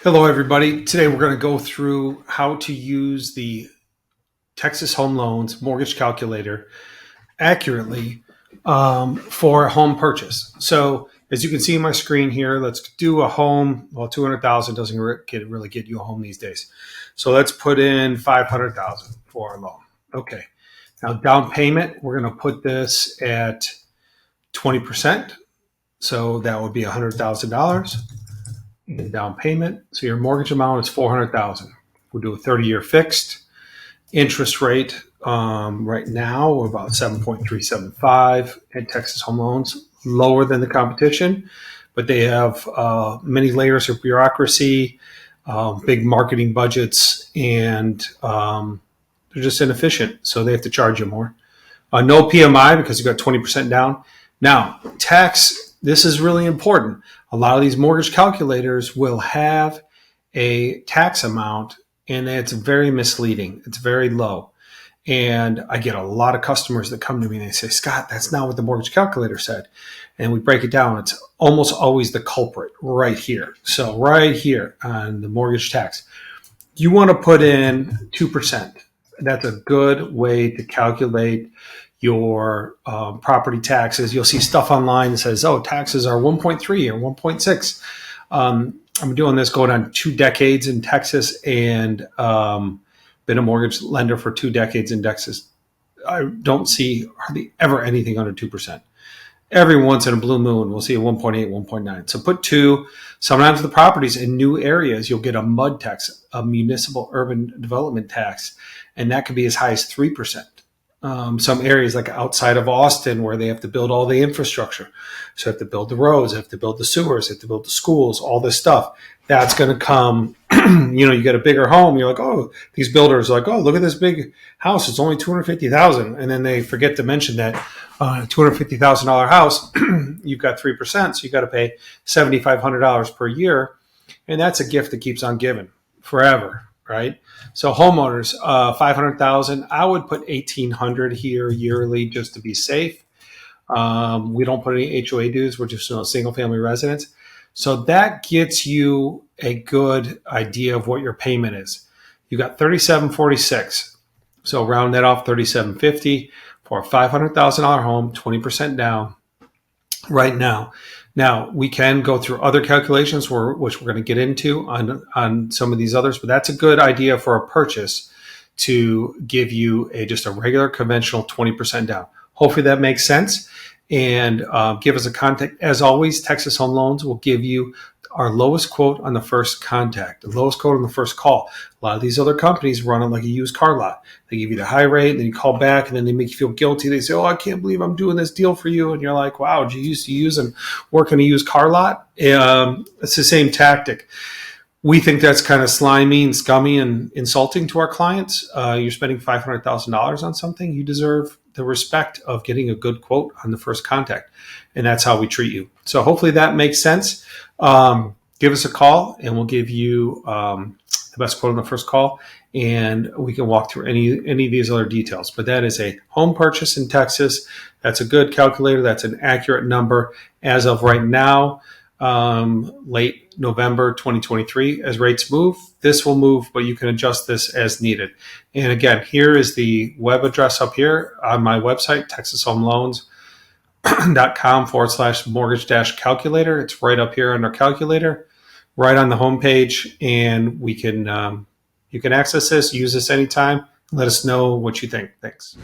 Hello, everybody. Today we're going to go through how to use the Texas Home Loans mortgage calculator accurately for a home purchase. So, as you can see on my screen here, let's do a home. Well, 200,000 doesn't really get you a home these days. So let's put in 500,000 for a loan. Okay. Now, down payment, we're going to put this at 20%. So that would be $100,000. The down payment. So your mortgage amount is 400,000. We'll do a 30-year fixed interest rate. Right now, we're about 7.375 at Texas Home Loans, lower than the competition, but they have many layers of bureaucracy, big marketing budgets, and they're just inefficient. So they have to charge you more. No PMI because you got 20% down. Now, tax, this is really important. A lot of these mortgage calculators will have a tax amount, and it's very misleading. It's very low. And I get a lot of customers that come to me and they say, Scott, that's not what the mortgage calculator said. And we break it down. It's almost always the culprit right here. So right here on the mortgage tax, you want to put in 2%. That's a good way to calculate your property taxes. You'll see stuff online that says, oh, taxes are 1.3 or 1.6. I'm doing this going on 2 decades in Texas and been a mortgage lender for 2 decades in Texas. I don't see hardly ever anything under 2%. Every once in a blue moon, we'll see a 1.8, 1.9. So put 2. Sometimes the properties in new areas, you'll get a MUD tax, a municipal urban development tax, and that could be as high as 3%. Some areas like outside of Austin where they have to build all the infrastructure. So they have to build the roads, they have to build the sewers, they have to build the schools, all this stuff. That's going to come, you get a bigger home. You're like, oh, these builders are like, oh, look at this big house. It's only $250,000. And then they forget to mention that $250,000 house, you've got 3%. So you got to pay $7,500 per year. And that's a gift that keeps on giving forever. Right. So homeowners, 500,000, I would put 1,800 here yearly just to be safe. We don't put any HOA dues. We're just single family residents. So that gets you a good idea of what your payment is. You got 3746. So round that off, 3750 for a $500,000 home, 20% down right now. Now, we can go through other calculations, which we're going to get into on some of these others, but that's a good idea for a purchase to give you just a regular conventional 20% down. Hopefully that makes sense. And give us a contact. As always, Texas Home Loans will give you our lowest quote on the first contact, the lowest quote on the first call. A lot of these other companies run it like a used car lot. They give you the high rate, and then you call back, and then they make you feel guilty. They say, oh, I can't believe I'm doing this deal for you. And you're like, wow, did you used to use and work in a used car lot? It's the same tactic. We think that's kind of slimy and scummy and insulting to our clients. You're spending $500,000 on something. You deserve the respect of getting a good quote on the first contact. And that's how we treat you. So hopefully that makes sense. Give us a call and we'll give you the best quote on the first call. And we can walk through any of these other details. But that is a home purchase in Texas. That's a good calculator. That's an accurate number as of right now. Late November 2023. As rates move, this will move, but you can adjust this as needed. And again, here is the web address up here on my website, texashomeloans.com/mortgage-calculator. It's right up here under calculator, right on the homepage, and we can you can access this, use this anytime. Let us know what you think. Thanks.